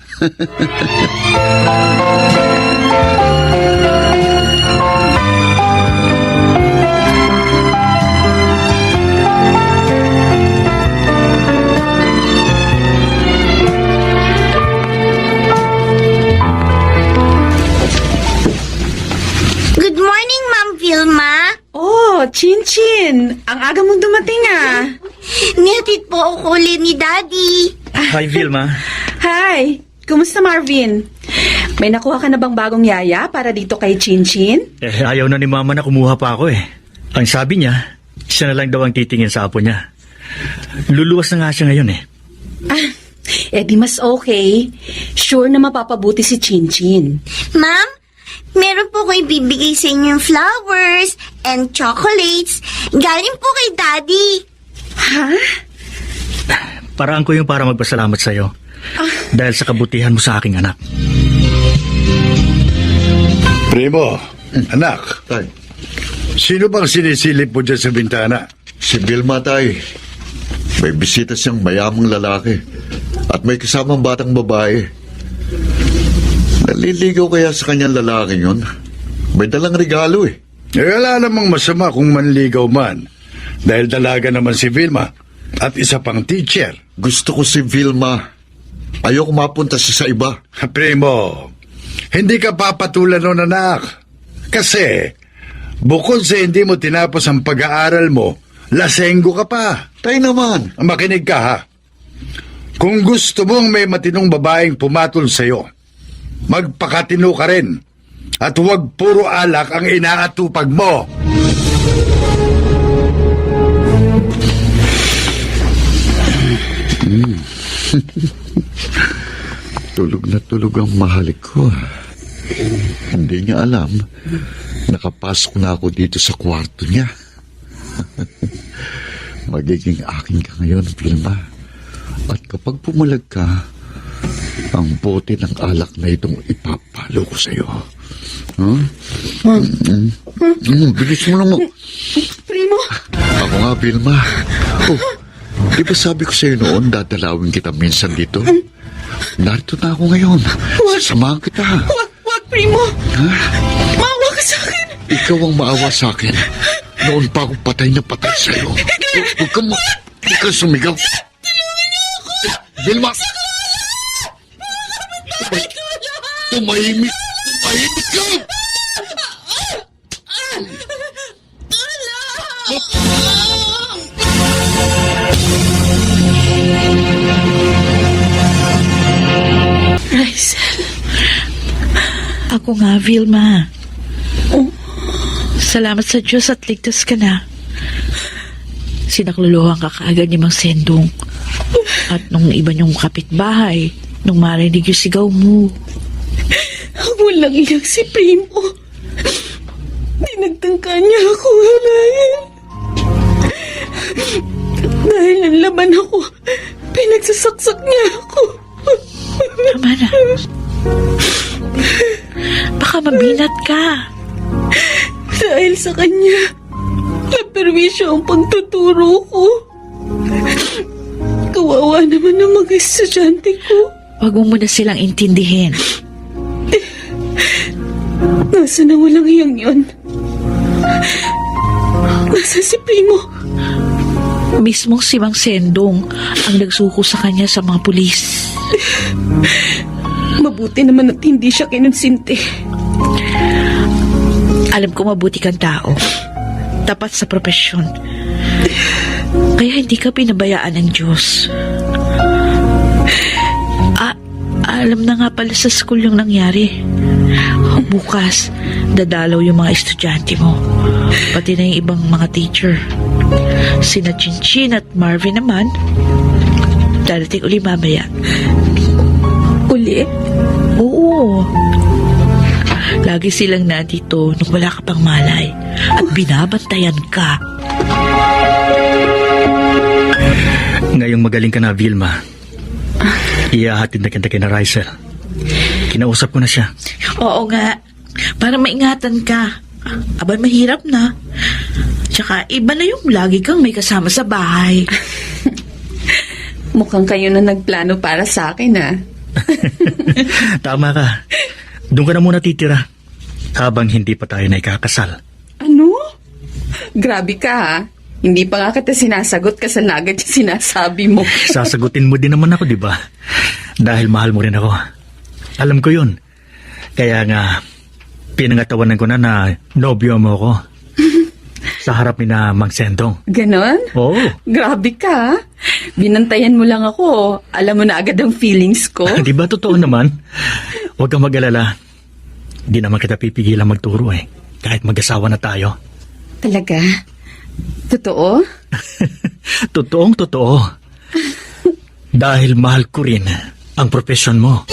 Good morning, Ma'am Vilma. Oh, Chinchin. Ang aga mong dumating ah. Nihatid po ako ulit ni Daddy. Hi, Vilma. Hi. Kumusta, Marvin? May nakuha ka na bang bagong yaya para dito kay Chinchin? Ayaw na ni Mama na kumuha pa ako eh. Ang sabi niya, siya na lang daw ang titingin sa apo niya. Luluwas na nga siya ngayon eh. Di mas okay. Sure na mapapabuti si Chinchin. Ma'am, meron po ko ibibigay sa inyo yung flowers and chocolates. Galing po kay Daddy. Ha? Paraan ko yung para magpasalamat sa'yo. Dahil sa kabutihan mo sa aking anak. Primo, anak, Tay, sino bang sinisilip mo dyan sa bintana? si Vilma, tay. May bisita siyang mayamang lalaki. At may kasamang batang babae. Naliligaw kaya sa kanyang lalaki yun? May dalang regalo eh. Wala namang masama kung manligaw man. Dahil dalaga naman si Vilma at isa pang teacher. Gusto ko si Vilma. Ayoko mapunta siya sa iba. Primo, hindi ka papatulan nun, anak. Kasi, bukod sa hindi mo tinapos ang pag-aaral mo, lasenggo ka pa. Tay naman. Makinig ka, ha? Kung gusto mong may matinong babaeng pumatol sa'yo, magpakatino ka rin. At huwag puro alak ang inaatupag mo. Tulog na tulog ang mahalik ko. Hindi niya alam. Nakapasok na ako dito sa kwarto niya. Magiging akin ka ngayon, Vilma. At kapag pumalag ka, ang bote ng alak na itong ipapalo ko sa'yo. Huh? Bilis mo naman. Primo, Ako nga, Vilma. Oh, di ba sabi ko sa'yo noon, dadalawin kita minsan dito? Narito na ako ngayon. Sasamahan kita. Wag, Primo! Maawa ka sa akin! Ikaw ang maawa sa akin. Noon pa akong patay na patay sa'yo. Huwag ka sumigaw. Tulungan niyo ako! Vilma! Tumahimik ka! Rysel. Ako nga, Vilma. Salamat sa Diyos at ligtas ka na. Sinakluluhan ka kaagad ni Mang Sendong. At nung iba niyong kapitbahay, nung marinig yung sigaw mo. Walang iyak si Primo. Dinagtangka niya ako halayin. Dahil ang laban ako, pinagsasaksak niya ako. Tama na. Baka mabinat ka. Dahil sa kanya, naperwisyo ang pagtuturo ko. Kawawa naman ang mga estudyante ko. Huwag mo muna silang intindihin. Nasa na walang iyang yun? Nasa si Primo? Mismong si Mang Sendong ang nagsuko sa kanya sa mga pulis. Mabuti naman at hindi siya kinonsinti. Alam ko mabuti kang tao. Tapat sa propesyon. Kaya hindi ka pinabayaan ng Diyos. Alam na nga pala sa school yung nangyari. Bukas, dadalaw yung mga estudyante mo. Pati na yung ibang mga teacher. Sina Chinchin at Marvin naman, darating uli mamaya. Uli? Oo. Lagi silang nandito nung wala ka pang malay at binabantayan ka. Ngayong magaling ka na, Vilma. Iyahatid na kita kina Rysel. Kinausap ko na siya. Oo nga. Para maingatan ka. Aba, mahirap na. Tsaka iba na yung lagi kang may kasama sa bahay. Mukhang kayo na nagplano para sa akin, ha? Tama ka. Doon ka na muna titira. Habang hindi pa tayo na ikakasal. Ano? Grabe ka, ha? Hindi pa nga kita sinasagot kasi agad yung sinasabi mo. Sasagutin mo din naman ako, di ba? Dahil mahal mo rin ako. Alam ko yun. Kaya nga, pinangatawanan ko na nobyo mo ako. Sa harap ni na Mang Sendong. Ganon? Oo. Grabe ka, ha? Binantayan mo lang ako. Alam mo na agad ang feelings ko. Di ba totoo naman? Huwag kang mag-alala. Di naman kita pipigilan magturo eh. Kahit mag-asawa na tayo. Talaga? Totoo? Totoong totoo. Dahil mahal ko rin ang profesyon mo.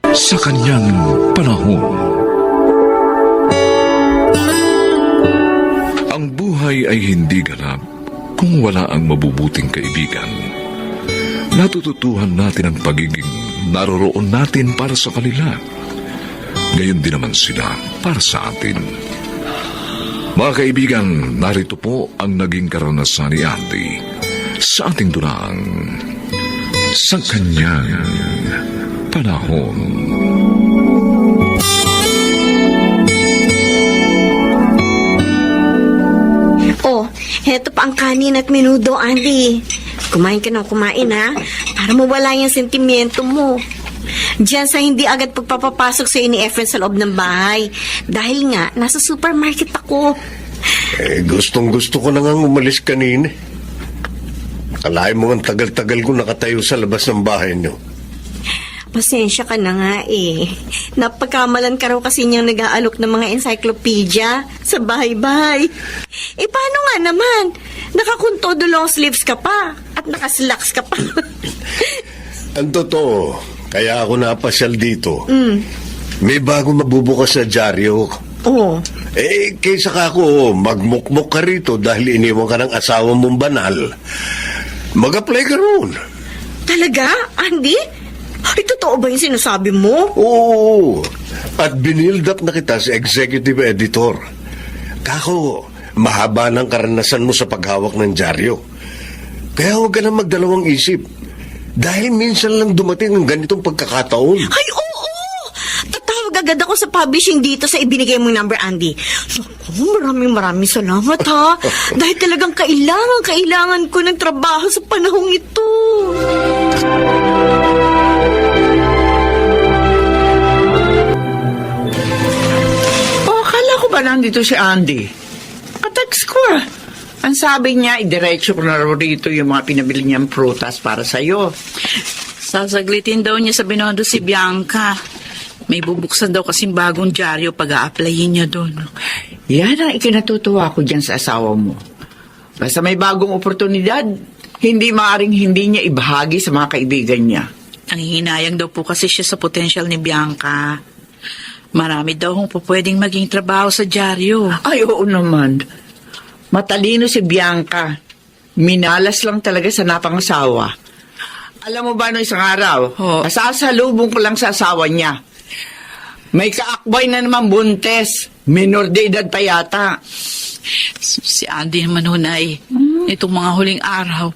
Sa kanyang panahon, ang buhay ay hindi ganap kung wala ang mabubuting kaibigan. Natututuhan natin ang pagiging naroroon natin para sa kanila. Gayon din naman sila para sa atin. Mga kaibigan, narito po ang naging karanasan ni Andy sa ating dunang sa kanyang panahon. Oh, heto pa ang kanin at menudo, Andy. Kumain ka ng kumain, ha? Para mawala yung sentimiento mo. Diyan sa hindi agad pagpapapasok sa ni Efren sa loob ng bahay. Dahil nga, nasa supermarket ako. Gustong gusto ko na nga umalis kanina. Kalahin mo ang tagal-tagal ko nakatayo sa labas ng bahay niyo. Pasensya ka na nga eh. Napagkamalan ka raw kasi niyang nag-aalok ng mga encyclopedia sa bahay-bahay. Paano nga naman? Nakakuntodo long sleeves ka pa at nakaslacks ka pa. Ang totoo, kaya ako napasyal dito. May bago mabubukas na dyaryo. Oo. Kaysa ka ako, magmukmuk ka rito dahil iniwan ka ng asawa mong banal. Mag-apply ka roon. Talaga, Andy? Ay, totoo ba yung sinasabi mo? Oo. At binild up na kita sa executive editor. Kako, mahaba ng karanasan mo sa paghawak ng dyaryo. Kaya huwag ka na magdalawang isip. Dahil minsan lang dumating ang ganitong pagkakataon. Ay, oo! Tatawag agad ako sa publishing dito sa ibinigay mong number, Andy. Naku, maraming salamat, ha? Dahil talagang kailangan ko ng trabaho sa panahong ito. Akala ko ba nandito si Andy? Katext ko ah. Ang sabi niya, idiretso ko na rito yung mga pinabili niyang prutas para sa'yo. Sasaglitin daw niya sa Binondo si Bianca. May bubuksan daw kasing bagong dyaryo pag-a-applyin niya doon. Yan ang ikinatutuwa ko dyan sa asawa mo. Basta may bagong oportunidad, hindi maaring hindi niya ibahagi sa mga kaibigan niya. Nangihinayang daw po kasi siya sa potensyal ni Bianca. Marami daw kung po pwedeng maging trabaho sa dyaryo. Ay, oo naman. Matalino si Bianca. Minalas lang talaga sa napangasawa. Alam mo ba no isang araw, nasasalubong ko lang sa asawa niya. May kaakbay na naman buntes. Minor de edad pa yata. Si Andy naman hunay. Itong mga huling araw,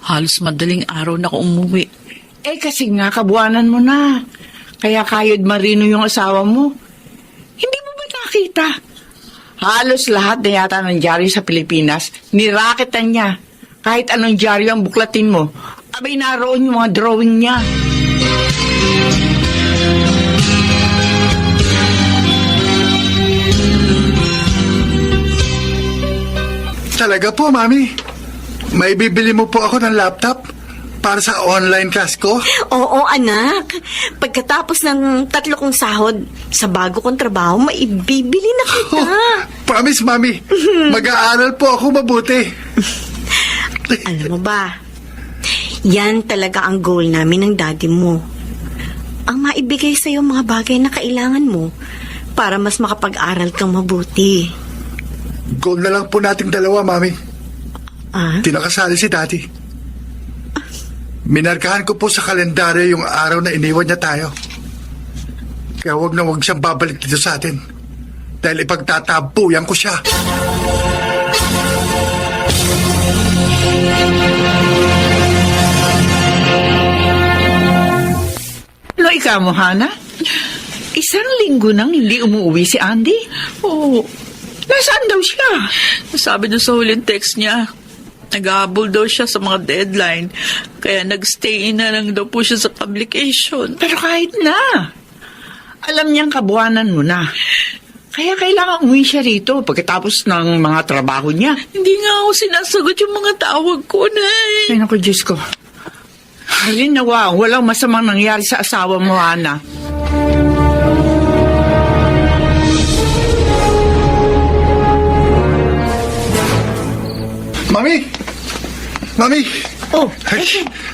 halos madaling araw na ako umuwi. Eh kasi nga kabuanan mo na. Kaya kayod marino yung asawa mo. Hindi mo ba nakita? Halos lahat na yata ng dyaryo sa Pilipinas, niraketan niya. Kahit anong dyaryo ang buklatin mo, abay naroon yung mga drawing niya. Talaga po, Mami. May bibili mo po ako ng laptop para sa online class ko? Oo, anak. Pagkatapos ng 3 kong sahod, sa bago kong trabaho, maibibili na kita. Promise, Mami. Mag-aaral po ako mabuti. Alam mo ba, yan talaga ang goal namin ng daddy mo. Ang maibigay sa'yo mga bagay na kailangan mo para mas makapag-aral kang mabuti. Goal na lang po nating dalawa, Mami. Ah? Tinakasali si Daddy. Minarkahan ko po sa kalendaryo yung araw na iniwan niya tayo. Kaya wag na wag siyang babalik dito sa atin. Dahil ipagtatabuyan ko siya. Ano ikaw mo, Hana? Isang linggo nang hindi umuwi si Andy? Oo. Nasaan daw siya? Sabi doon sa huling text niya, nag-aabol daw siya sa mga deadline. Kaya nag-stay in na lang daw po siya sa publication. Pero kahit na. Alam niyang kabuanan mo na. Kaya kailangan umuwi siya rito pagkatapos ng mga trabaho niya. Hindi nga ako sinasagot yung mga tawag ko, Nay. Ay, naku, Diyos ko. Halin nawa, walang masamang nangyari sa asawa mo, Ana. Mami! Mami! Oh, Ay,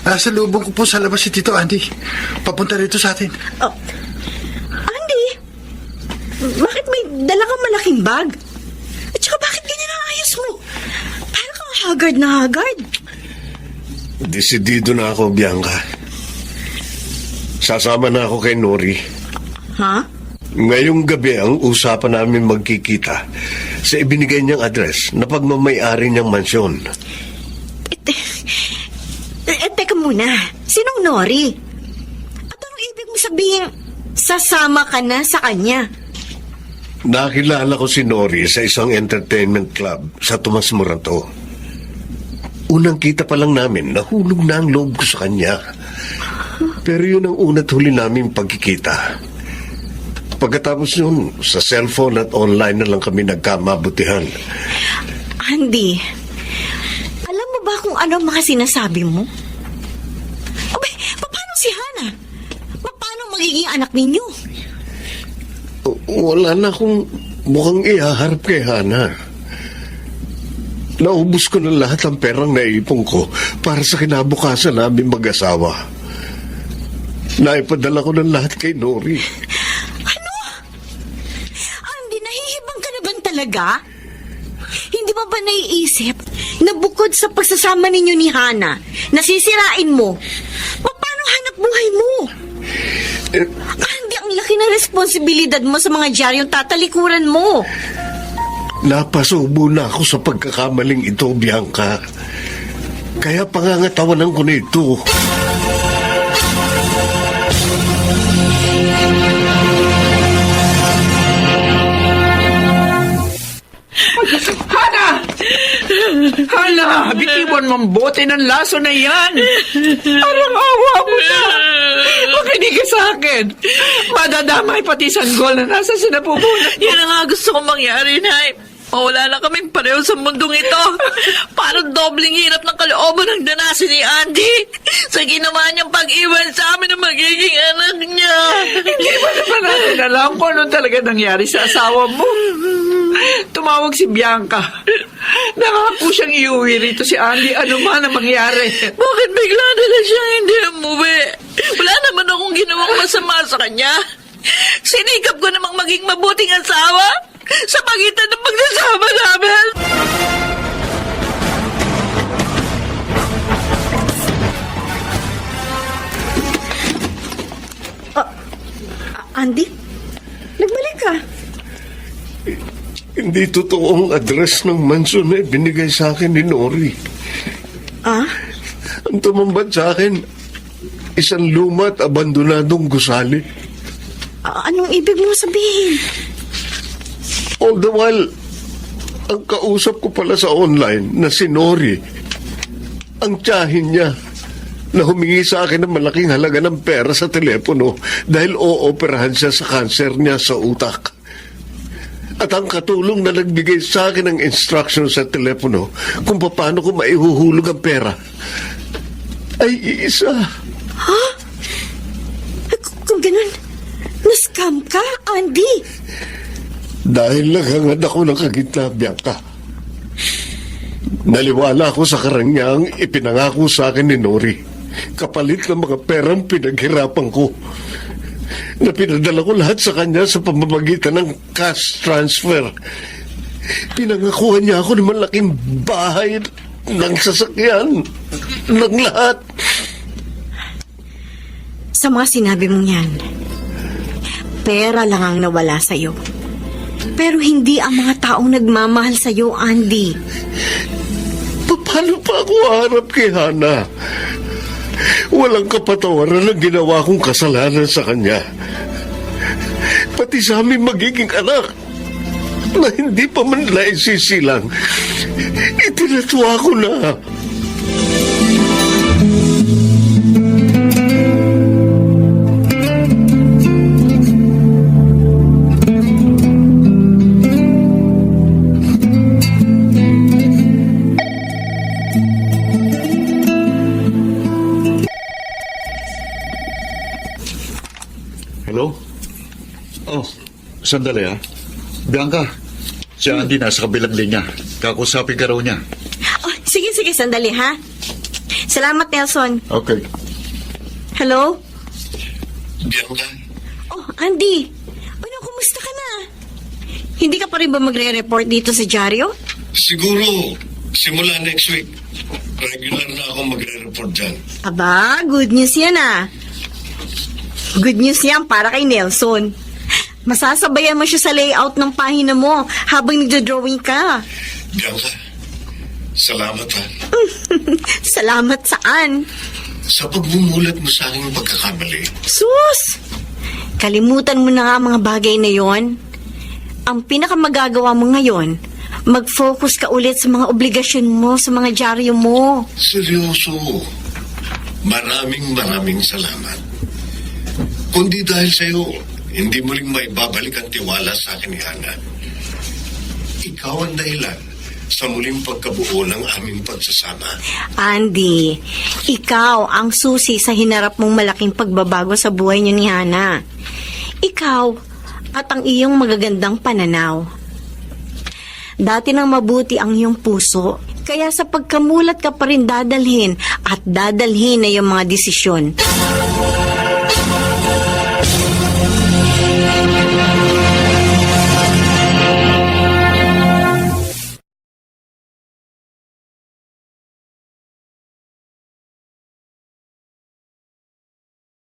nasa lubong ko po sa labas si Tito Andy. Papunta rito sa atin. oh. Andy, bakit may dala kang malaking bag? At saka bakit ganyan ang ayos mo? Parang kang haggard na haggard. Desidido na ako, Bianca. Sasama na ako kay Nori. Ha? Ngayong gabi ang usapan namin magkikita sa ibinigay niyang address na pagmamayari niyang mansyon. Teka muna. Sinong Nori? At anong ibig mo sabihin, sasama ka na sa kanya? Nakilala ko si Nori sa isang entertainment club sa Tomas Morato. Unang kita pa lang namin, nahulog na ang loob ko sa kanya. Pero yun ang una't huli namin pagkikita. Pagkatapos yun, sa cellphone at online na lang kami nagkamabutihan. Andy, alam mo ba kung ano ang mga sinasabi mo? Abay, paano si Hana? Paano magiging anak ninyo? Wala na akong mukhang ihaharap kay Hana. Naubos ko na lahat ang perang naipon ko para sa kinabukasan namin mag-asawa. Naipadala ko ng lahat kay Nori. Ano? Andy, nahihibang ka na ba talaga? Hindi mo ba naiisip na bukod sa pagsasama ninyo ni Hana, nasisirain mo, paano hanap buhay buhay mo. Andy, ang laki ng responsibilidad mo sa mga diaryong tatalikuran mo. Napasubo na ako sa pagkakamaling ito, Bianca. Kaya pangangatawanan ko na ito. Hana! Hala, bitiwan mong bote ng laso na yan. Parang awa mo na. Makinig ka sa akin. Madadamay pati sanggol na nasa sinapupunan. Yan ang nga gusto kong mangyari, Nay. Mawala na kaming pareho sa mundong ito. Parang dobling hirap ng kalooban ng danasin ni Andy sa ginawa niyang pag-iwan sa amin ng magiging anak niya. Hindi ba naman natin alam kung anong talaga nangyari sa asawa mo? Tumawag si Bianca. Nangako siyang iuwi rito si Andy ano man ang mangyari. Bakit bigla na lang siya hindi umuwi? Wala naman akong ginawang masama sa kanya. Sinikap ko namang maging mabuting asawa sa pagitan ng pagsasama namin. Andy, nagbalik ka. Hindi totoong address ng mansion na binigay sa akin ni Nori. Ah? Ang tumambad sa akin, isang luma at abandonadong gusali. Anong ibig mo sabihin? All the while, ang kausap ko pala sa online na si Nori, ang tiyahin niya na humingi sa akin ng malaking halaga ng pera sa telepono dahil ooperahan siya sa kanser niya sa utak. At ang katulong na nagbigay sa akin ng instruction sa telepono kung paano ko maihuhulog ang pera ay iisa. Ha? Kung ganun, na-scam ka, Andy? Dahil naghangad ako ng kagitna, Bianca. Naliwala ako sa karangyang ipinangako sa akin ni Nori, kapalit ng mga perang pinaghirapan ko, na pinadala ko lahat sa kanya sa pamamagitan ng cash transfer. Pinangakuhan niya ako ng malaking bahay, ng sasakyan, ng lahat. Sa mga sinabi mong yan, pera lang ang nawala sa'yo. Pero hindi ang mga taong nagmamahal sa'yo, Andy. Paano pa ako harap kay Hana? Walang kapatawaran ang ginawa kong kasalanan sa kanya. Pati sa aming magiging anak na hindi pa man naisisilang, itinatwa ko na. Hello? Oh, sandali ha. Bianca, si Andy nasa kabilang linya. Kakusapin ka raw niya. Oh, sige, sandali, ha? Salamat, Nelson. Okay. Hello? Bianca? Oh, Andy. Ano, kumusta ka na? Hindi ka pa rin ba magre-report dito sa dyaryo? Siguro, simula next week, regular na ako magre-report dyan. Aba, good news yan, ah. Good news yan para kay Nelson. Masasabayan mo siya sa layout ng pahina mo habang nagdo-drawing ka. Bianca, salamat ha. Salamat saan? Sa pagmumulat mo sa aking pagkakamali. Sus! Kalimutan mo na nga mga bagay na yon. Ang pinakamagagawa mo ngayon, mag-focus ka ulit sa mga obligasyon mo, sa mga dyaryo mo. Seryoso. Maraming salamat. Kundi dahil sa'yo, hindi mo rin maibabalik ang tiwala sa akin ni Hana. Ikaw ang dahilan sa muling pagkabuo ng aming pagsasama. Andy, ikaw ang susi sa hinarap mong malaking pagbabago sa buhay niyo ni Hana. Ikaw at ang iyong magagandang pananaw. Dati nang mabuti ang iyong puso, kaya sa pagkamulat ka pa rin dadalhin at dadalhin na yung mga desisyon.